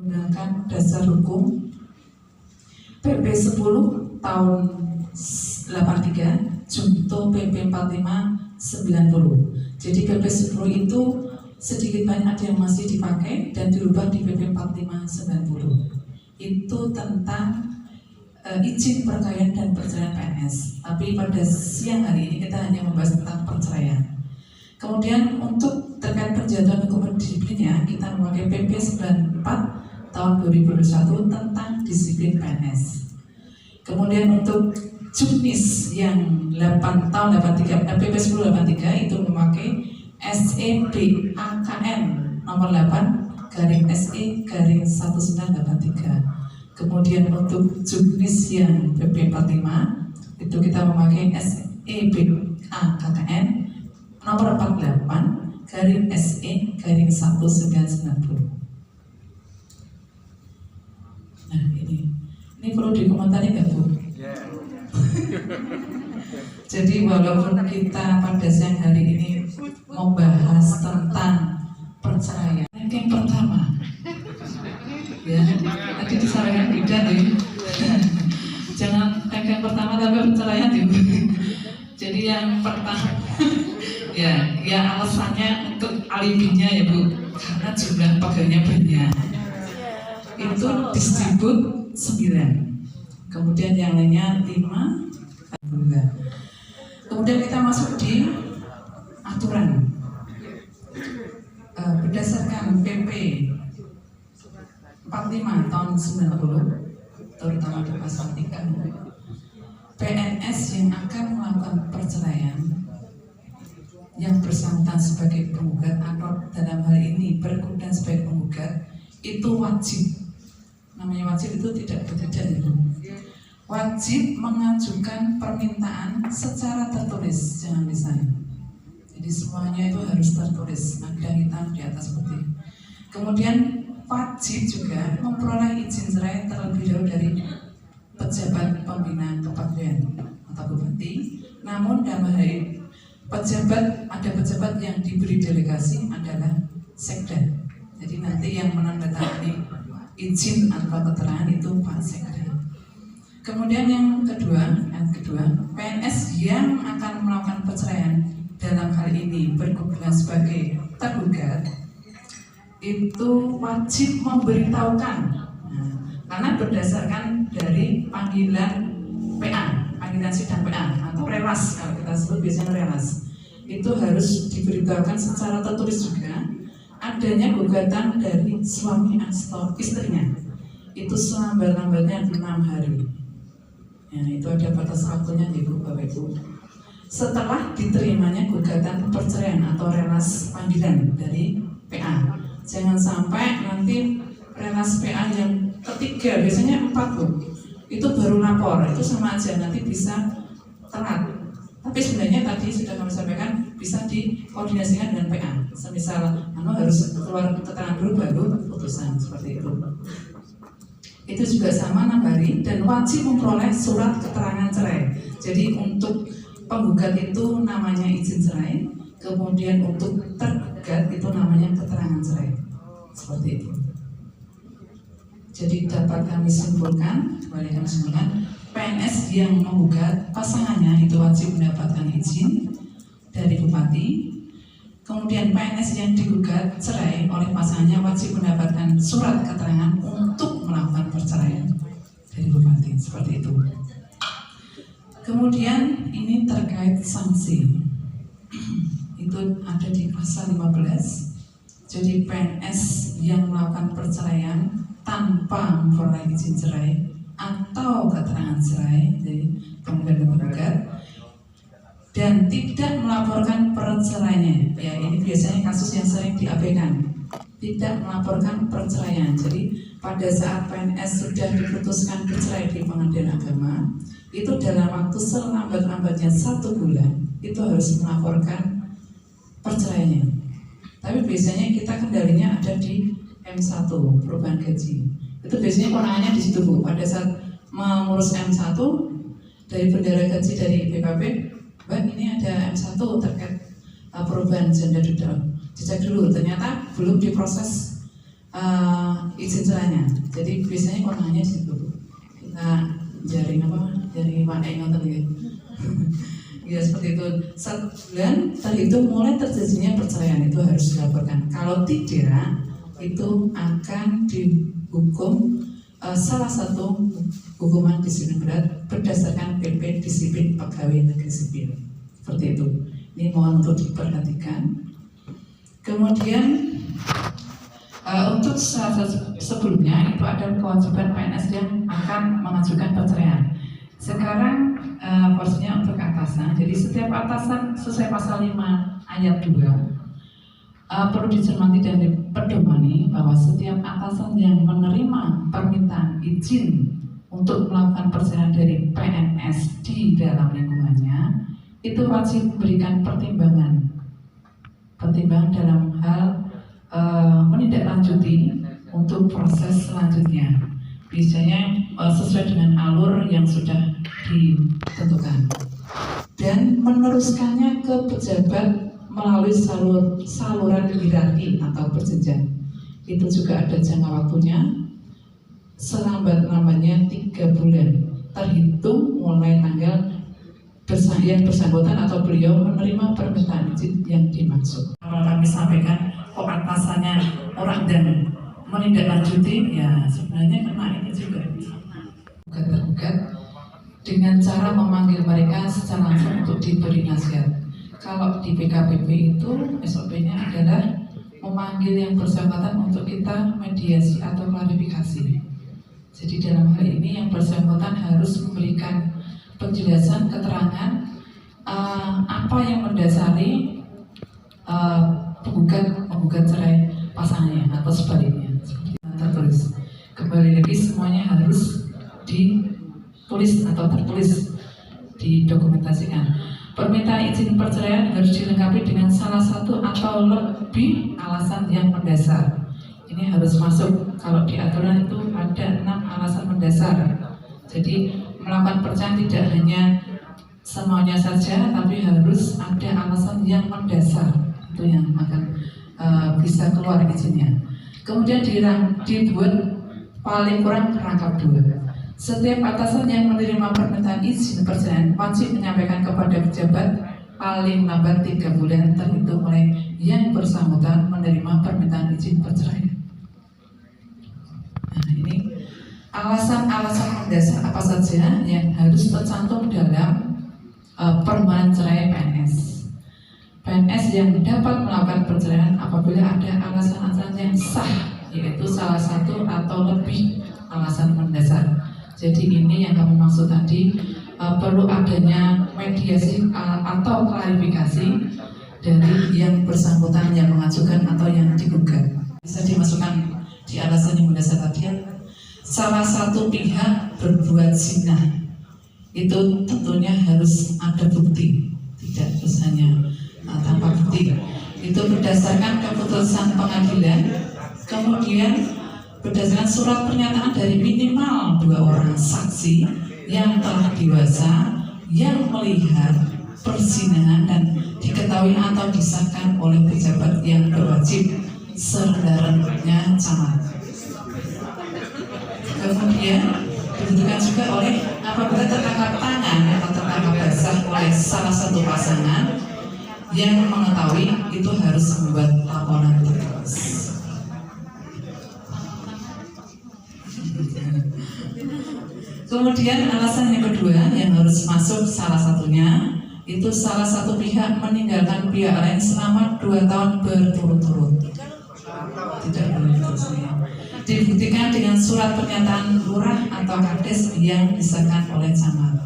menggunakan dasar hukum PP 10 tahun 83 junto PP 45 90. Jadi PP 10 itu sedikit banyak ada yang masih dipakai dan dirubah di PP 45 90. Itu tentang izin perkayaan dan perceraian PNS. Tapi pada siang hari ini kita hanya membahas tentang perceraian. Kemudian untuk terkait penjatuhan hukuman disiplinnya, kita memakai PP 94 tahun 2021 tentang disiplin PNS. Kemudian untuk juknis yang 8 tahun 83, PP 1083 itu memakai SEBAKN nomor 8 garing SE garing 1983. Kemudian untuk juknis yang PP 45 itu kita memakai SEBAKN nomor 48 garing SE garing 1990. Nah ini perlu dikomentari nggak Bu? Jadi walaupun kita pada siang hari ini membahas tentang perceraian, yang pertama ya, tadi disarankan beda nih. Jangan yang pertama tapi perceraian ya. Jadi yang pertama ya alasannya untuk alibinya ya Bu, karena jumlah pegawainya banyak. Itu distribut 9. Kemudian yang lainnya 5. Kemudian kita masuk di aturan. Berdasarkan PP 45 tahun 90, terutama di pasal 3, PNS yang akan melakukan perceraian yang bersangkutan sebagai penggugat atau dalam hal ini berkenan sebagai penggugat itu wajib, namanya wajib itu tidak berbeda, wajib mengajukan permintaan secara tertulis, jangan lisan. Jadi semuanya itu harus tertulis, ada hitam di atas putih. Kemudian wajib juga memperoleh izin cerai terlebih dahulu dari pejabat pembina kepegawaian atau bupati. Namun dalam hal ini ada pejabat yang diberi delegasi adalah sekda. Jadi nanti yang menandatangani izin atau keterangan itu Pak Sekda. Kemudian yang kedua, PNS yang akan melakukan perceraian dalam hal ini berkepentingan sebagai tergugat itu wajib memberitahukan, karena berdasarkan dari panggilan PA, panggilan sidang PA atau relas, kalau kita sebut biasanya relas, itu harus diberitahukan secara tertulis juga adanya gugatan dari suami atau istrinya. Itu selambat-lambatnya 6 hari. Ya, itu ada batas waktunya Ibu Bapak Ibu. Setelah diterimanya gugatan perceraian atau relas panggilan dari PA. Jangan sampai nanti relas PA yang ketiga, biasanya 4 Bu, itu baru lapor, itu sama aja nanti bisa telat. Tapi sebenarnya tadi sudah kami sampaikan bisa dikoordinasikan dengan PA. Semisal harus keluar keterangan dulu baru putusan, seperti itu. Itu juga sama 6 hari dan wajib memperoleh surat keterangan cerai. Jadi untuk penggugat itu namanya izin cerai, kemudian untuk tergugat itu namanya keterangan cerai, seperti itu. Jadi dapat kami simpulkan, PNS yang menggugat pasangannya itu wajib mendapatkan izin dari bupati. Kemudian PNS yang digugat cerai oleh pasangannya wajib mendapatkan surat keterangan untuk melakukan perceraian dari bupati, seperti itu. Kemudian ini terkait sanksi. Itu ada di pasal 15. Jadi PNS yang melakukan perceraian tanpa memperoleh izin cerai atau keterangan cerai dari penggugat dan tidak melaporkan perceraiannya, ya ini biasanya kasus yang sering diabaikan, tidak melaporkan perceraian. Jadi pada saat PNS sudah diputuskan bercerai di pengadilan agama, itu dalam waktu selambat-lambatnya 1 bulan itu harus melaporkan perceraiannya. Tapi biasanya kita kendalinya ada di M1, perubahan gaji. Itu biasanya kewenangannya di situ Bu. Pada saat mengurus M1 dari bendera gaji dari BKP, Mbak ini ada M1 terkait perubahan gender detail. Dicek dulu, ternyata belum diproses izin cerainya. Jadi biasanya konannya di situ kita jaring pakai ngotot gitu. Ya seperti itu. 1 bulan terhitung mulai terjadinya perceraian itu harus dilaporkan. Kalau tidak, itu akan dihukum salah satu hukuman disiplin berat berdasarkan PP Disiplin Pegawai Negeri Sipil. Seperti itu. Ini mohon untuk diperhatikan. Kemudian untuk sebelumnya itu ada kewajiban PNS yang akan mengajukan perceraian. Sekarang porsinya untuk atasan. Jadi setiap atasan sesuai pasal 5 ayat 2 perlu dicermati dan dipedomani bahwa setiap atasan yang menerima permintaan izin untuk melakukan perceraian dari PNS di dalam lingkungannya itu wajib memberikan pertimbangan dalam hal menindaklanjuti untuk proses selanjutnya. Biasanya sesuai dengan alur yang sudah ditentukan dan meneruskannya ke pejabat melalui saluran hierarki atau berjenjang. Itu juga ada jangka waktunya selambat-lambatnya 3 bulan terhitung mulai tanggal yang bersangkutan atau beliau menerima permintaan izin yang dimaksud. Kalau kami sampaikan kok atasannya orang dan menindaklanjuti, ya sebenarnya kena ini juga tergugat dengan cara memanggil mereka secara langsung untuk diberi nasihat. Kalau di PKPP itu SOP-nya adalah memanggil yang bersangkutan untuk kita mediasi atau klarifikasi. Jadi dalam hal ini yang bersangkutan harus memberikan penjelasan, keterangan apa yang mendasari penggugat cerai pasangannya atau sebaliknya. Tertulis. Kembali lagi semuanya harus ditulis atau tertulis, didokumentasikan. Permintaan izin perceraian harus dilengkapi dengan salah satu atau lebih alasan yang mendasar. Ini harus masuk. Kalau di aturan itu ada 6 alasan mendasar. Jadi melakukan perceraian tidak hanya semuanya saja, tapi harus ada alasan yang mendasar. Itu yang akan bisa keluar izinnya. Kemudian dibuat paling kurang rangkap 2. Setiap atasan yang menerima permintaan izin perceraian wajib menyampaikan kepada pejabat paling lambat 3 bulan terhitung mulai yang bersangkutan menerima permintaan izin perceraian. Nah, ini alasan-alasan mendasar apa saja yang harus tercantum dalam permohonan cerai PNS. PNS yang dapat melakukan perceraian apabila ada alasan-alasan yang sah, yaitu salah satu atau lebih alasan mendasar. Jadi ini yang kami maksud tadi, perlu adanya mediasi atau klarifikasi dari yang bersangkutan yang mengajukan atau yang digugat. Bisa dimasukkan di alasan yang mendasar tadi. Salah satu pihak berbuat zina, itu tentunya harus ada bukti, tidak terus hanya tanpa bukti. Itu berdasarkan keputusan pengadilan, kemudian berdasarkan surat pernyataan dari minimal 2 orang saksi yang telah dewasa yang melihat perzinahan dan diketahui atau disahkan oleh pejabat yang berwajib serendah-rendahnya camat. Kemudian dibutuhkan juga oleh apabila tertangkap tangan atau tertangkap basah oleh salah satu pasangan yang mengetahui, itu harus membuat laporan tertulis. Kemudian alasan yang kedua yang harus masuk salah satunya itu salah satu pihak meninggalkan pihak lain selama 2 tahun berturut-turut. Tidak berturut-turut. Dibuktikan dengan surat pernyataan lurah atau kades yang disahkan oleh camat.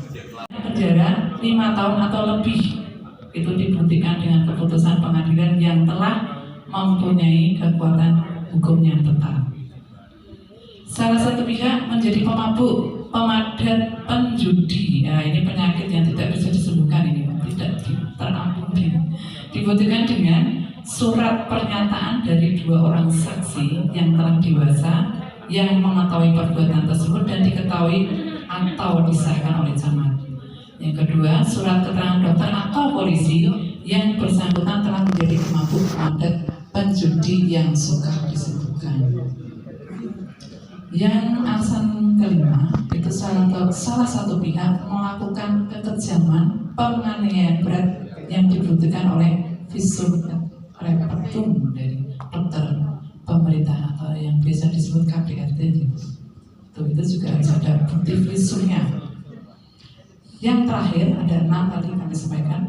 Penjara 5 tahun atau lebih. Itu dibuktikan dengan keputusan pengadilan yang telah mempunyai kekuatan hukum yang tetap. Salah satu pihak menjadi pemabuk, pemadat, penjudi. Nah, ini penyakit yang tidak bisa disembuhkan, ini tidak terampuni. Dibuktikan dengan surat pernyataan dari 2 orang saksi yang telah dewasa yang mengetahui perbuatan tersebut dan diketahui atau disahkan oleh camat. Yang kedua, surat keterangan dokter atau polisi yang bersangkutan telah menjadi pemabuk, pemadat, penjudi yang suka disebutkan. Yang alasan kelima itu salah satu pihak melakukan kekejaman penganiayaan berat yang dibuktikan oleh visum et repertum dari dokter pemerintah atau yang biasa disebut KPRT. Itu juga harus ada bukti visumnya. Yang terakhir ada 6 tadi kami sampaikan,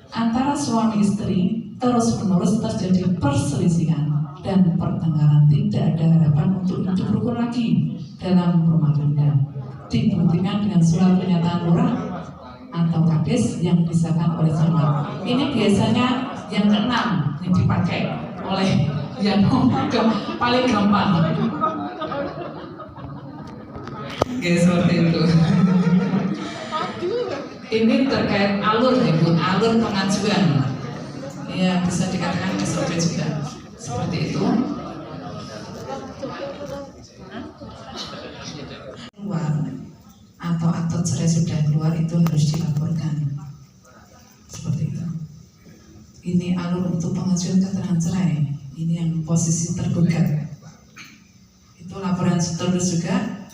antara suami istri terus menerus terjadi perselisihan dan pertengkaran, tidak ada harapan untuk hidup rukun lagi dalam rumah tangga, dibuktikan dengan surat pernyataan lurah atau kades yang disahkan oleh camat. Ini biasanya yang keenam yang dipakai oleh yang paling gampang. Oke, seperti itu. Ini terkait alur ya Bu, alur pengajuan. Ya bisa dikatakan SOP juga. Seperti itu. Keluar atau akte cerai sudah keluar itu harus dilaporkan. Seperti itu. Ini alur untuk pengajuan keterangan cerai. Ini yang posisi tergugat. Itu laporan tertulis juga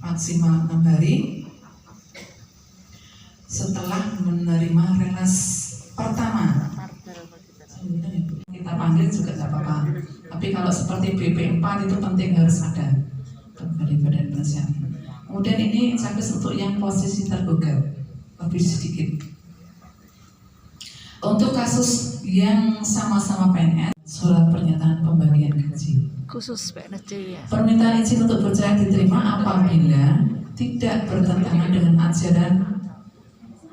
maksimal 6 hari setelah menerima relas pertama. Kita panggil juga tidak apa-apa. Tapi kalau seperti BP4 itu penting harus ada dari badan penasihat. Kemudian ini checklist untuk yang posisi tergugat lebih sedikit. Untuk kasus yang sama-sama PNS, surat pernyataan pembagian gaji. Khusus PNS ya. Permintaan izin untuk bercerai diterima apabila tidak bertentangan dengan ajaran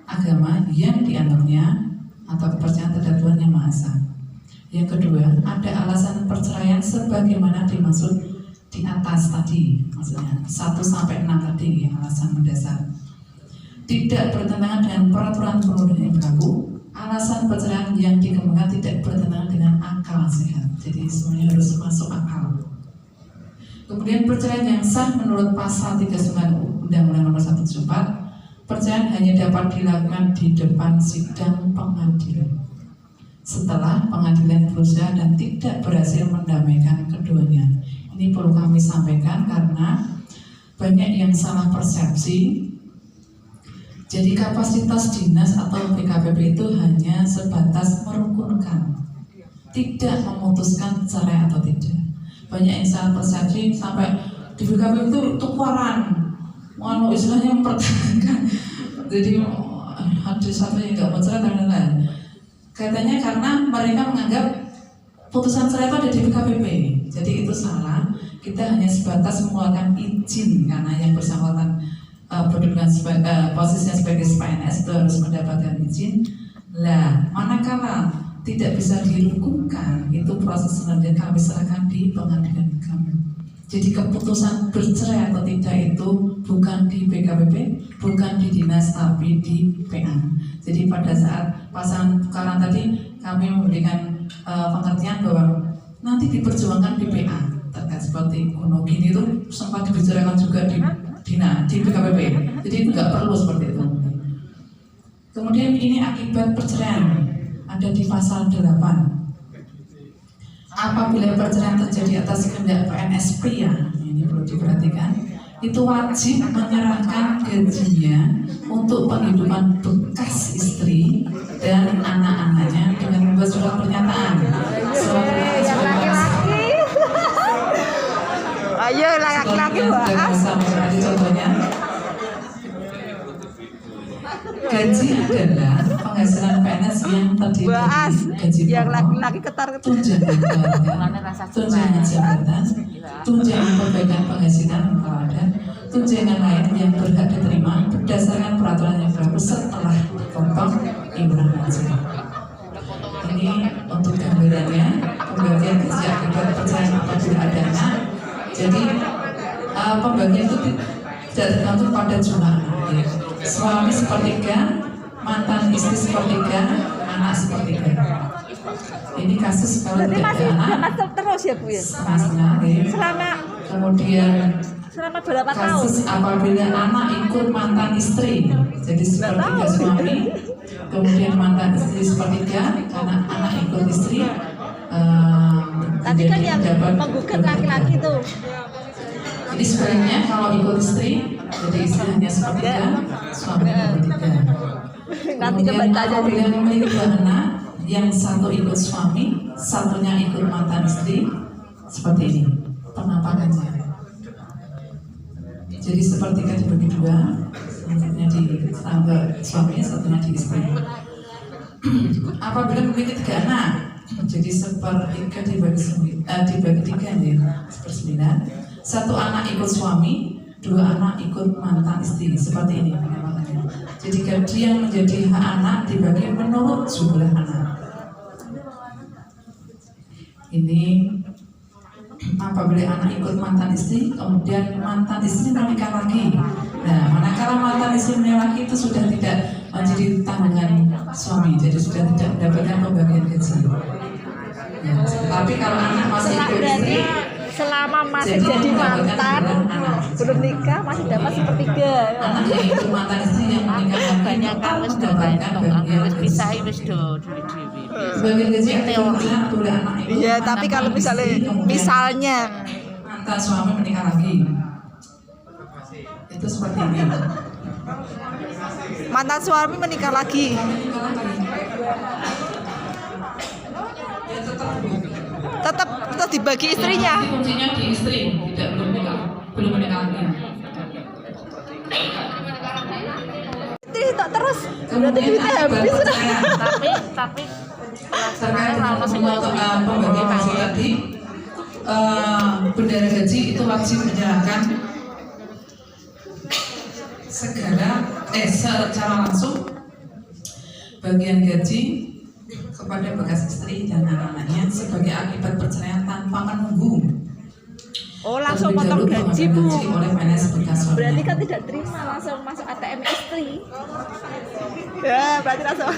agama yang dianutnya atau kepercayaan terhadap Tuhan Yang Maha Esa. Yang kedua, ada alasan perceraian sebagaimana dimaksud di atas tadi, maksudnya 1-6 tadi alasan mendasar. Tidak bertentangan dengan peraturan perundang yang berlaku. Alasan perceraian yang dikembangkan tidak bertentangan dengan akal sehat. Jadi semuanya harus masuk akal. Kemudian perceraian yang sah menurut pasal 39 Undang-Undang Nomor 174, perceraian hanya dapat dilakukan di depan sidang pengadilan setelah pengadilan berusaha dan tidak berhasil mendamaikan keduanya. Ini perlu kami sampaikan karena banyak yang salah persepsi. Jadi kapasitas dinas atau BKPP itu hanya sebatas merukunkan, tidak memutuskan cerai atau tidak. Banyak yang salah persepsi sampai di BKPP itu tukaran, istilahnya mempertahankan. Jadi ada satu yang nggak mau cerai dan lain-lain. Katanya karena mereka menganggap putusan cerai itu ada di BKPP. Jadi itu salah. Kita hanya sebatas mengeluarkan izin karena yang bersangkutan berdudukan posisinya sebagai PNS itu harus mendapatkan izin. Lah, manakala tidak bisa dirukunkan, itu proses selanjutnya kami serahkan di pengadilan agama. Jadi keputusan bercerai atau tidak itu bukan di BKPP, bukan di dinas, tapi di PA. Jadi pada saat pasangan tukaran tadi kami memberikan pengertian bahwa nanti diperjuangkan di PA. Terkait seperti Gunung Gini itu sempat dibicarakan juga di BKPP. Jadi itu nggak perlu seperti itu. Kemudian ini akibat perceraian ada di pasal 8. Apabila perceraian terjadi atas kehendak PNS pria, ini perlu diperhatikan, itu wajib menyerahkan gajinya untuk penghidupan bekas istri dan anak-anaknya dengan membuat surat pernyataan. Surat pernyataan. Ayo laki-laki bahas. Contohnya, gaji adalah penghasilan PNS yang terdiri dari gaji yang pokok, laki-laki ketar tunjangan keluarga, tunjangan jabatan, tunjangan perbaikan penghasilan kalau ada, tunjangan lain yang berhak diterima berdasarkan peraturan yang berlaku setelah potong iuran wajib. Ini untuk gambarannya pembagian gaji akibat perceraian apabila ada anak. Jadi pembagian itu tidak tergantung pada jumlah anak. Suami sepertiga, mantan istri sepertiga, anak sepertiga. Ini kasus kalau tidak ada anak. Masuk terus ya Bu ya. Selama kemudian berapa tahun? kasus apabila anak ikut mantan istri, jadi sepertiga suami, kemudian mantan istri sepertiga, karena anak ikut istri. Tadi kan yang menggugat laki-laki itu. Jadi sebaliknya kalau ikut istri, jadi istri hanya sepertiga, suami sepertiga. Nanti Kemudian kebaca aja apabila memiliki 2 anak, yang satu ikut suami, satunya ikut mantan istri, seperti ini penampakannya. Jadi sepertiga dibagi 2, satunya di suami, satunya di istri. Apabila memiliki 3 anak, jadi sepertiga dibagi 3 ya, 1/9. 1 anak ikut suami, 2 anak ikut mantan istri, seperti ini penampakannya. Jadi gaji yang menjadi hak anak dibagi menurut jumlah anak. Ini apabila anak ikut mantan istri, kemudian mantan istri menikah lagi. Nah, manakala mantan istri menikah lagi itu sudah tidak menjadi tanggungan suami, jadi sudah tidak mendapatkan pembagian gaji. Ya, tapi kalau anak masih ikut istri, selama masih jadi mantan belum nikah masih dapat 1/3. anak yang ikut mantan istri yang menikah lagi banyak kan wis do mendapatkan bagian wis gaji. pisahi wis do dewi-dewi. Sebagian gaji yang teorinya boleh anak ikut Iya, mantan tapi kalau misalnya istri, kemudian misalnya mantan suami menikah lagi, itu seperti ini. mantan suami menikah lagi, Menikah lagi. Ya tetap tetap dibagi istrinya. Nanti kuncinya di istri, tidak belum menikah lagi. Istri tak terus, berarti Kemudian duitnya akibat habis sudah. perceraian. Tapi Terkait dengan pembagian gaji tadi, bendahara gaji itu wajib menyerahkan secara langsung bagian gaji kepada bekas istri dan anak-anaknya sebagai akibat perceraian tanpa menunggu. Oh, langsung Terlebih potong dahulu gaji, pengambilan Bu. gaji oleh PNS bekas suami. Berarti kan tidak terima langsung masuk ATM istri. Ya, berarti langsung.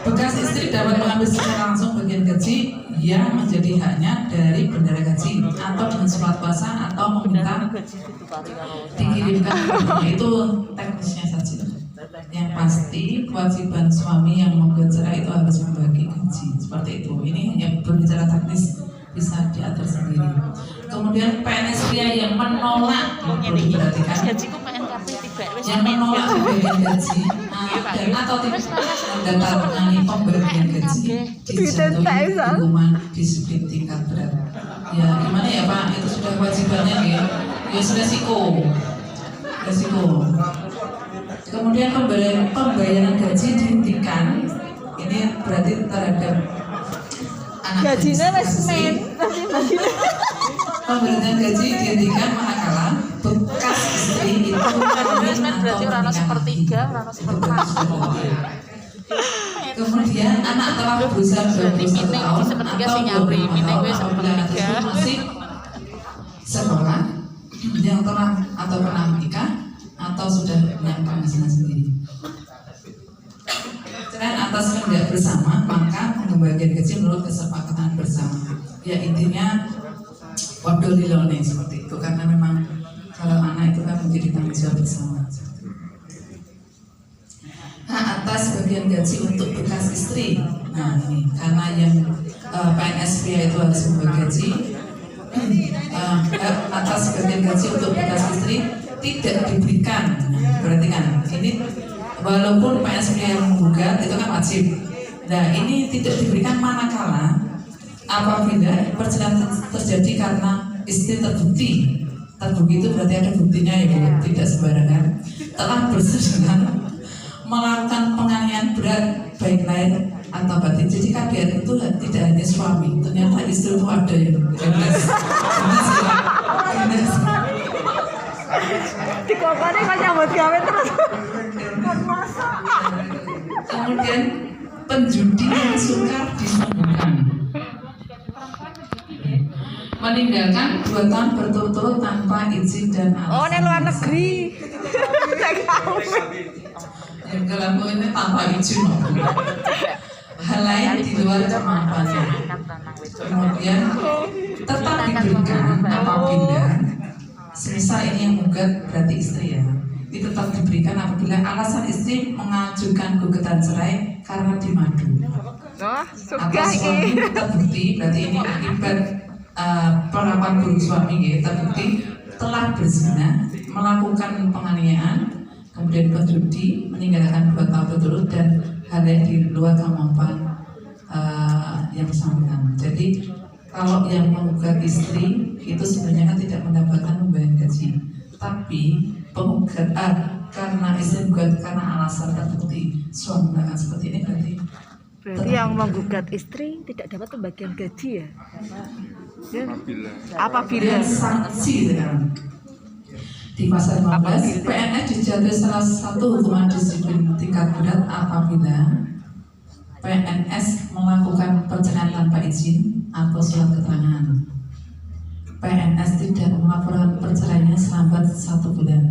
Bekas istri dapat mengambil secara langsung bagian gaji yang menjadi haknya dari bendahara gaji atau dengan surat kuasa atau meminta dikirimkan. Itu teknisnya saja. Yang pasti kewajiban suami yang membuat cerai itu harus membagi gaji seperti itu. Ini hanya berbicara teknis, bisa diatur sendiri. Kemudian PNS pria yang menolak, perlu diperhatikan, gajiku pengen tapi tidak wis yang menolak pembagian gaji dan atau tidak mendatangani pembagian gaji dijatuhi hukuman disiplin tingkat berat. Ya gimana ya Pak, itu sudah kewajibannya ya, ya resiko. Kemudian pembayaran gaji dihentikan, ini berarti terhadap anak Gajinya wis men. pemberian gaji dihentikan manakala bekas istri itu wis men berarti ora ono 1/3, ora ono 1/4. kemudian anak telah berusia 21 tahun sepertiga atau sing nyambi, 25 mine tahun gue apabila anak sepertiga. tersebut masih sekolah, yang telah atau pernah menikah atau sudah punya penghasilan sendiri. Selain atas kehendak bersama, maka pembagian gaji menurut kesepakatan bersama. Ya intinya wadolilone seperti itu, karena memang kalau anak itu kan menjadi tanggung jawab bersama. Hak atas bagian gaji untuk bekas istri. Nah ini karena yang PNS pria itu harus membagi gaji. Atas bagian gaji untuk bekas istri tidak diberikan. Nah, berarti kan ini walaupun PNS pria yang menggugat itu kan wajib. Nah ini tidak diberikan manakala apabila perceraian terjadi karena istri terbukti itu berarti ada buktinya ya Bu, tidak sembarangan telah bersedia melakukan penganiayaan berat baik lahir atau batin. Jadi KDRT itu tidak hanya suami, ternyata istri itu ada yang Di kokone kok nyambut gawe terus. Kemudian penjudi yang sukar disembuhkan, meninggalkan 2 tahun berturut-turut tanpa izin dan alasan. Oh, di luar negeri. Yang dalam ini tanpa izin. Hal lain di luar kemampuannya. Kemudian tetap diberikan apabila semisal ini yang menggugat berarti istri ya. Itu tetap diberikan apabila alasan istri mengajukan gugatan cerai karena dimadu. Oh, Atau suka suami iki. terbukti, berarti ini akibat perlakuan buruk suami ya, terbukti telah berzina, melakukan penganiayaan, kemudian berjudi, meninggalkan 2 tahun berturut dan hal yang di luar kemampuan yang bersangkutan. Jadi kalau yang menggugat istri itu sebenarnya kan tidak mendapatkan pembayaran gaji, tapi penggugat karena istri menggugat karena alasan terbukti suami melakukan seperti ini Berarti yang menggugat istri tidak dapat pembagian gaji ya? Apabila dan sanksi sekarang di pasal 15 PNS dijatuhi salah satu hukuman disiplin tingkat berat apabila PNS melakukan perceraian tanpa izin atau surat keterangan. PNS tidak melaporkan perceraiannya selama 1 bulan.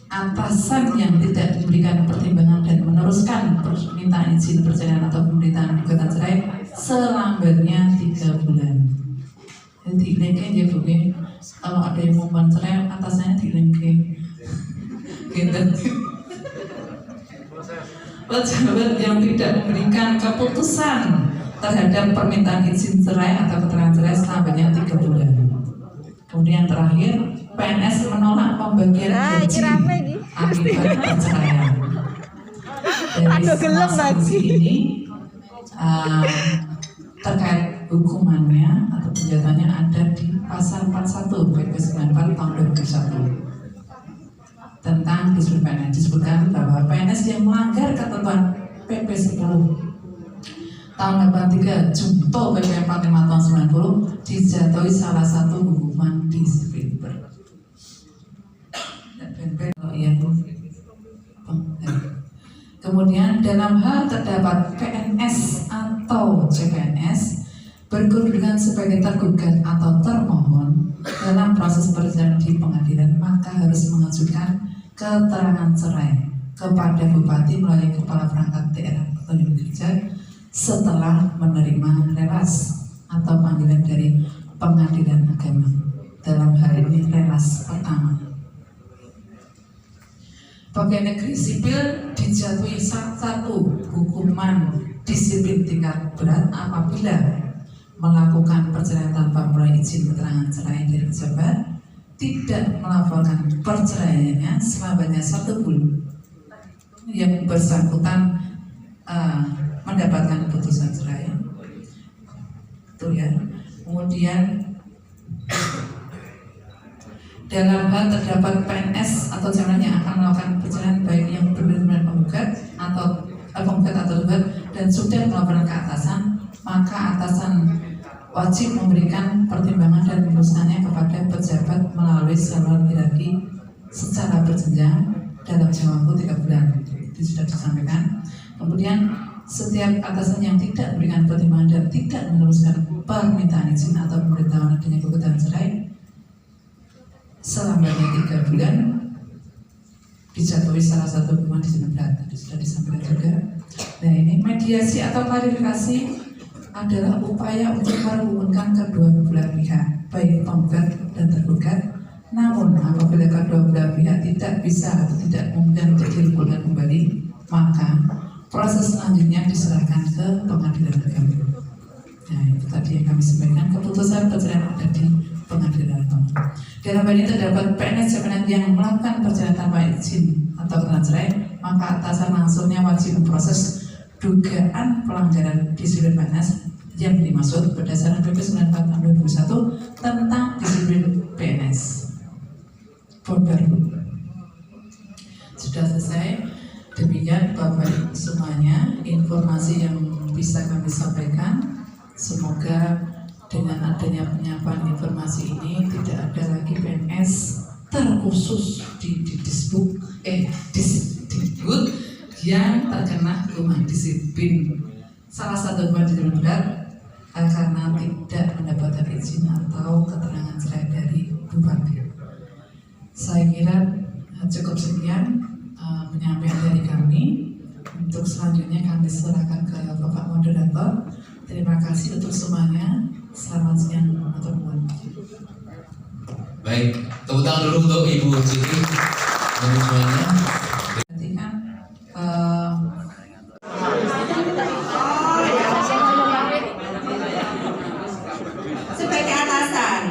Atasan yang tidak diberikan pertimbangan dan meneruskan permintaan izin perceraian atau pemberitaan gugatan cerai selambatnya 3 bulan. Jadi dilengke ya Bu, kalau ada yang mau cerai atasannya dilengke. Gitu. Pejabat yang tidak memberikan keputusan terhadap permintaan izin cerai atau keterangan cerai selamanya 3 bulan. Kemudian terakhir, PNS menolak pembagian gaji akibat perceraian. Dari semua sanksi ini terkait hukumannya atau penjatuhannya ada di pasal 41 PP 94 tahun 2001 tentang disiplin PNS. Disebutkan bahwa PNS yang melanggar ketentuan PP 10 tahun 83 Junto PP 45 tahun 90 dijatuhi salah satu hukuman disiplin berat. Kemudian dalam hal terdapat PNS atau CPNS berkedudukan sebagai tergugat atau termohon dalam proses persidangan di pengadilan, maka harus mengajukan keterangan cerai kepada bupati melalui kepala perangkat daerah atau unit kerja setelah menerima relas atau panggilan dari pengadilan agama. Dalam hal ini relas pertama. Pegawai negeri sipil dijatuhi satu hukuman disiplin tingkat berat apabila melakukan perceraian tanpa memperoleh izin keterangan cerai dari pejabat, tidak melaporkan perceraiannya selamanya 1 bulan, yang bersangkutan mendapatkan putusan cerai. Itu ya. Kemudian dalam hal terdapat PNS atau calon yang akan melakukan perceraian baik yang benar-benar penggugat atau tergugat dan sudah melaporkan ke atasan, maka atasan wajib memberikan pertimbangan dan meneruskannya kepada pejabat melalui saluran hierarki secara berjenjang dalam jangka waktu 3 bulan. Itu sudah disampaikan. Kemudian setiap atasan yang tidak memberikan pertimbangan dan tidak meneruskan permintaan izin atau pemberitahuan adanya gugatan cerai selamanya 3 bulan dijatuhi salah satu hukuman disiplin berat. Tadi sudah disampaikan juga. Nah, ini mediasi atau klarifikasi adalah upaya untuk merukunkan kedua belah pihak, baik penggugat dan tergugat. Namun apabila kedua belah pihak tidak bisa atau tidak mungkin untuk dirukunkan kembali, maka proses selanjutnya diserahkan ke pengadilan agama. Nah, itu tadi yang kami sampaikan, keputusan perceraian ada di pengadilan agama. Dalam hal ini terdapat PNS yang melakukan perceraian tanpa izin atau keterangan cerai, maka atasan langsungnya wajib memproses dugaan pelanggaran disiplin PNS yang dimaksud berdasarkan PP 94 tahun 2001 tentang disiplin PNS. Baru sudah selesai. Demikian Bapak Ibu semuanya informasi yang bisa kami sampaikan. Semoga dengan adanya penyampaian informasi ini tidak ada lagi PNS terkhusus di Disdikbud yang terkena hukuman disiplin. Salah satu hukuman disiplin berat karena tidak mendapatkan izin atau keterangan cerai dari bupati. Saya kira cukup sekian penyampaian dari kami. Untuk selanjutnya kami serahkan ke Bapak Moderator. Terima kasih untuk semuanya. Selamat siang untuk Baik, tepuk tangan dulu untuk Ibu Siti dan semuanya. Berarti kan sebagai atasan,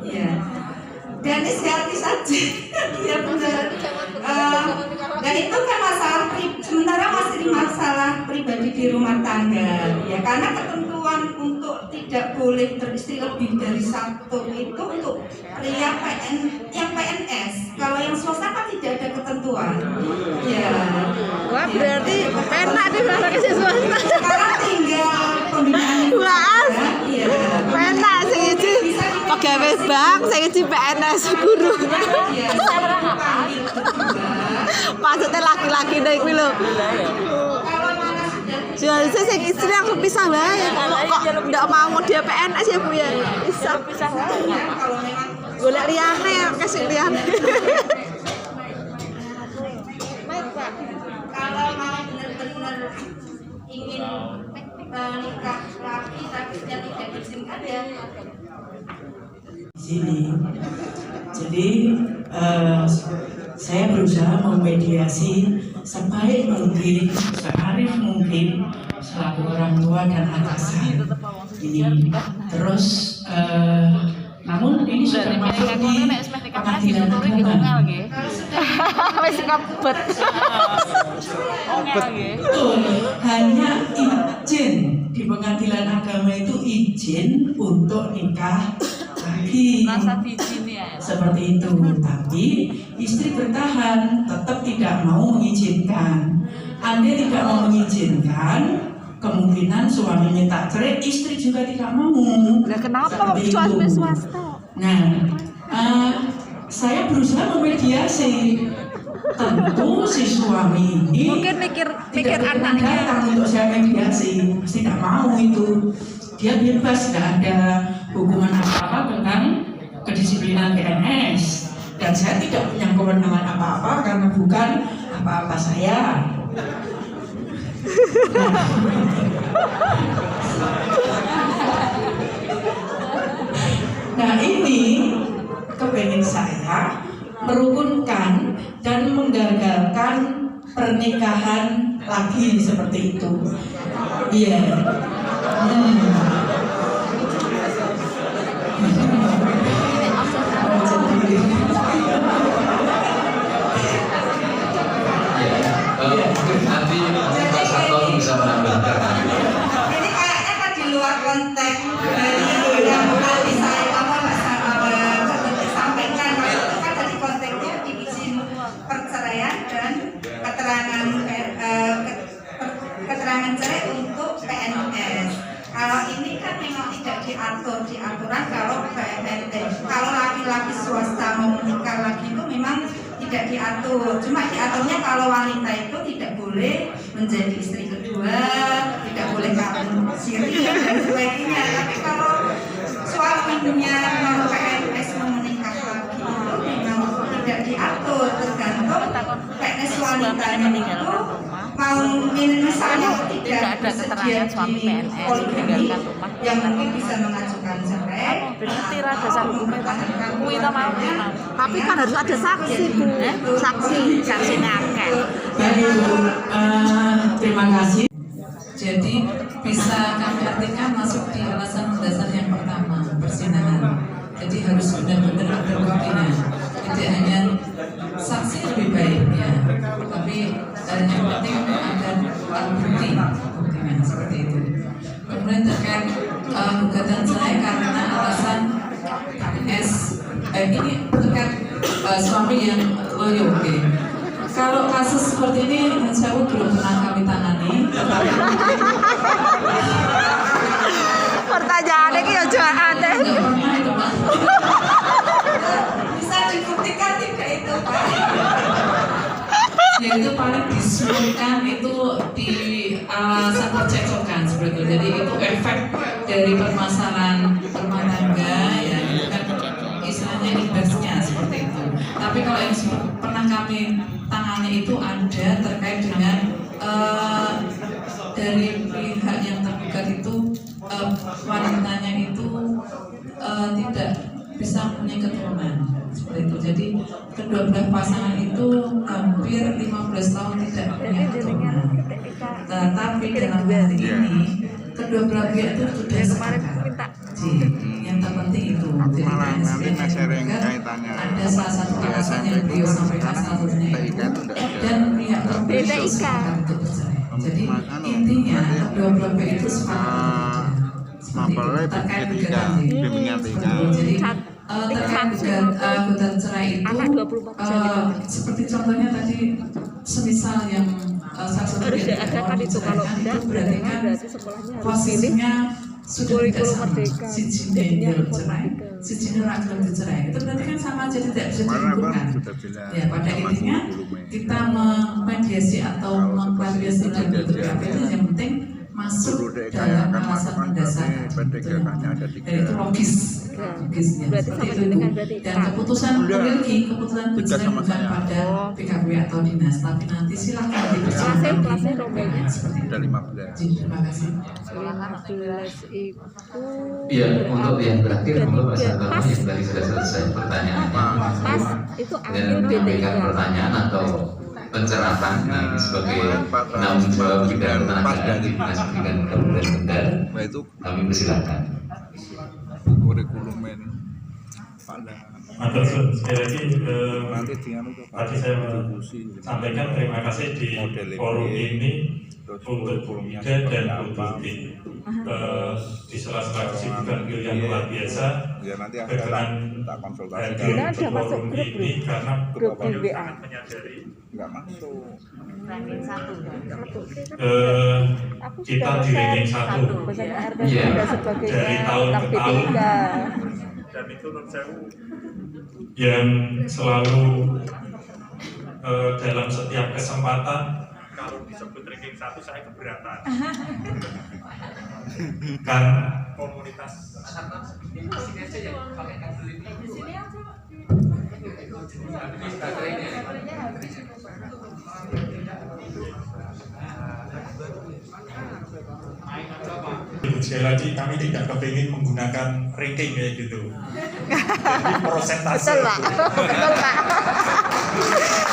ya. hati saja. Iya benar. Dan itu kan sementara masih masalah pribadi di rumah tangga. Ya karena ketentuan untuk tidak boleh beristri lebih dari satu itu untuk pria yang PNS. Kalau yang swasta kan tidak ada ketentuan. Ya. Wah, berarti enak deh kalau ke swasta. Sekarang tinggal pembinaan. Wah, iya. enak sing iki pegawai bank, sing iki PNS guru. Iya. Maksudnya laki-laki deh kuwi lho. Jual sing istri langsung pisah wae. Kok ndak mau dia PNS ya Bu ya? Bisa pisah wae. Golek liyane, kasih liyane. Kalau mau benar-benar ingin nikah laki tapi dia tidak diizinkan ya sini. Jadi saya berusaha memediasi sebaik mungkin, searif mungkin selaku orang tua dan atasan ini. Terus namun ini sudah masuk di pengadilan agama. Wis kebet. Betul, hanya izin di pengadilan agama itu izin untuk nikah lagi. Rasa diizin ya. Seperti itu, tapi istri bertahan, tetap tidak mau mengizinkan. Anda tidak mau mengizinkan, kemungkinan suami minta cerai, istri juga tidak mau. Lah kenapa kok suami swasta? Nah, saya berusaha memediasi. Tentu si suami ini Mungkin mikir tidak anaknya. datang untuk saya mediasi, pasti tidak mau itu. Dia bebas, tidak ada hubungan apa-apa tentang kedisiplinan PNS. Dan saya tidak punya kewenangan apa-apa karena bukan apa-apa saya. Nah ini kepengen saya merukunkan dan menggagalkan pernikahan lagi seperti itu. Iya. Mungkin nanti Pak Sartono bisa menambahkan. Ini kayaknya kan di luar konteks dari yang tadi saya sampaikan. Itu kan dari konteksnya di izin perceraian dan keterangan cerai untuk PNS. Kalau ini kan memang tidak diatur di aturan kalau PNS. Kalau laki-laki swasta mau menikah lagi itu memang tidak diatur. Cuma diaturnya kalau wanita itu tidak boleh menjadi istri kedua, tidak boleh kawin siri dan sebagainya. Tapi kalau suaminya mau PNS mau menikah lagi itu memang tidak diatur, tergantung PNS wanitanya itu mau misalnya tidak ada keterangan suami PNS meninggalkan rumah yang mungkin bisa mengajukan cerai. Berarti rada hukumnya kuwi ta mau. Tapi kan harus ada saksi Bu. Saksi akeh. Baik Bu, terima kasih. Jadi bisa kami artikan masuk di alasan mendasar yang pertama, persinahan. Jadi harus benar-benar ada buktinya. Tidak hanya saksi lebih baik ya, tapi yang penting ada buktinya seperti itu. Kemudian terkait gugatan cerai karena alasan PNS, ini terkait suami yang loyo. Okay. Kalau kasus seperti ini, saya belum pernah kami tangani. Pertanyaannya ki yo jual aneh. Bisa dibuktikan tidak itu Pak? Ya itu paling disuruhkan itu di alasan percekcokan seperti itu. Jadi itu efek dari permasalahan rumah tangga ya, itu kan istilahnya imbasnya seperti itu. Tapi kalau yang pernah kami tangani itu ada terkait dengan dari pihak yang tergugat itu wanitanya itu tidak bisa punya keturunan seperti itu. Jadi kedua belah pasangan itu hampir 15 tahun tidak punya keturunan. Tetapi dalam hal ini kedua belah pihak itu sudah Yang kemarin sepakat. minta. Yang terpenting itu jadi Malah PNS nanti PNS sharing juga kaitannya ada salah satu alasan yang beliau sampaikan salah satunya itu dan pihak terpilih itu sepakat untuk bercerai. Jadi intinya kedua belah pihak itu sepakat untuk bercerai. Seperti itu terkait gugatan bimbingan tiga. jadi terkait gugatan cerai itu Anak 24 jam seperti contohnya tadi semisal yang salah satu Harus dari diadakan orang itu, kalau menceraikan enggak itu berarti kan berarti sekolahnya harus posisinya sudah tidak kurikulum sama merdeka. si Jadinya jininya reform cerai merdeka. si jininya akan dicerai itu berarti kan sama aja tidak bisa Kemarin dihubungkan abang sudah bilang ya pada sama intinya guru-gurunya. kita memediasi atau mengklarifikasi dan bentuk apa itu yang penting masuk Guru DK dalam kan alasan masuk kan mendasar berarti itu yang PDK-nya ada dan itu logis Ya. logisnya Berarti seperti sama itu dengan Bu. berarti Dan tak. keputusan Udah. memiliki keputusan Tiga bercerai sama bukan saya. pada PKW atau dinas tapi nanti silakan Kelasnya diperjuangkan rombanya. seperti itu. Ada 15. Ji, terima kasih 15 itu Iya, untuk yang terakhir monggo Mas Antono pas yang tadi sudah selesai pertanyaannya. pas itu Dan ambil memberikan BTK. pertanyaan atau pencerahan nah, sebagai penanggung jawab bidang ketenagaan di Dinas Pendidikan Kabupaten Kendal. Nah itu Kami persilakan. kurikulum pada Matur suwun. Sekali lagi nanti dengan itu tadi saya sampaikan terima kasih di forum ini untuk Bu Ida dan Bu Tuti di sela-sela kesibukan beliau yang luar biasa ya nanti akan berkenan tak konsultasikan hadir Kita di ada masuk forum grup ini karena Grup beliau WA. sangat menyadari nggak masuk kita di ranking 1 Bersama RT Iya. dan sebagainya Dari tahun tentang ke tahun. BTK. dan itu menurut saya yang selalu dalam setiap kesempatan kalau disebut ranking 1 saya keberatan karena komunitas sekali lagi kami tidak kepingin menggunakan ranking kayak gitu jadi persentase Betul Pak, betul Pak.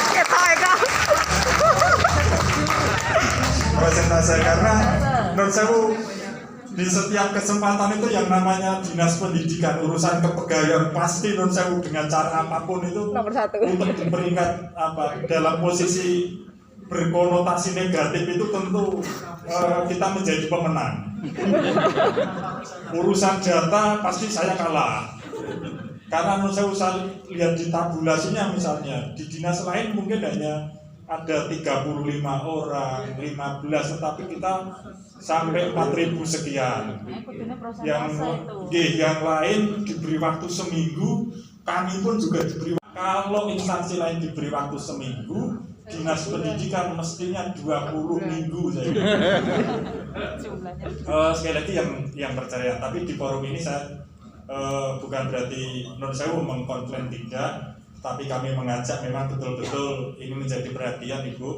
Kita Eka. persentase karena menurut saya di setiap kesempatan itu yang namanya dinas pendidikan urusan kepegawaian pasti menurut saya dengan cara apapun itu Nomor 1. untuk diperingkat apa dalam posisi berkonotasi negatif itu tentu kita menjadi pemenang. Urusan data pasti saya kalah. Karena menurut saya lihat di tabulasinya misalnya di dinas lain mungkin hanya ada 35 orang, 15, tetapi kita sampai 4.000 sekian. Yang lain diberi waktu seminggu, kami pun juga diberi waktu. Kalau instansi lain diberi waktu seminggu, dinas pendidikan mestinya 20 minggu saya. Sekali lagi yang percaya, tapi di forum ini saya bukan berarti menurut saya mengkonfirm tidak, tapi kami mengajak memang betul-betul ini menjadi perhatian Ibu.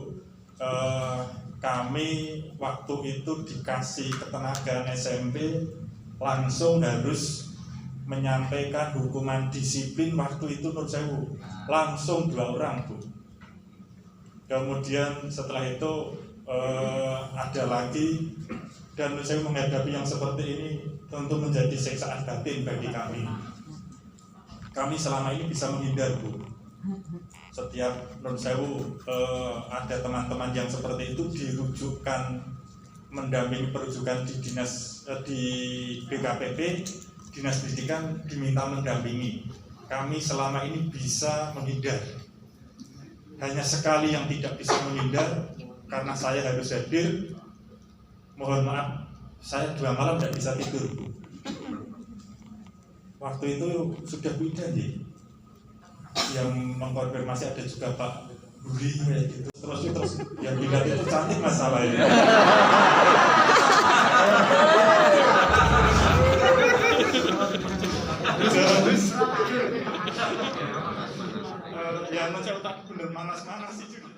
Kami waktu itu dikasih ketenagaan SMP langsung harus menyampaikan hukuman disiplin waktu itu menurut saya langsung 2 orang Bu. Kemudian setelah itu ada lagi dan menurut saya menghadapi yang seperti ini tentu menjadi siksaan batin bagi kami. Kami selama ini bisa menghindar Bu. Setiap menurut saya ada teman-teman yang seperti itu dirujukkan mendampingi perujukan di dinas di BKPP, dinas pendidikan diminta mendampingi. Kami selama ini bisa menghindar. Hanya sekali yang tidak bisa menghindar karena saya harus hadir. Mohon maaf, saya 2 malam tidak bisa tidur. Waktu itu sudah beda nih. Yang mengkonfirmasi ada juga Pak Budi kayak gitu. Terus yang dilihat itu cantik masalahnya. Terus yang menurut saya bener manas-manas sih juga.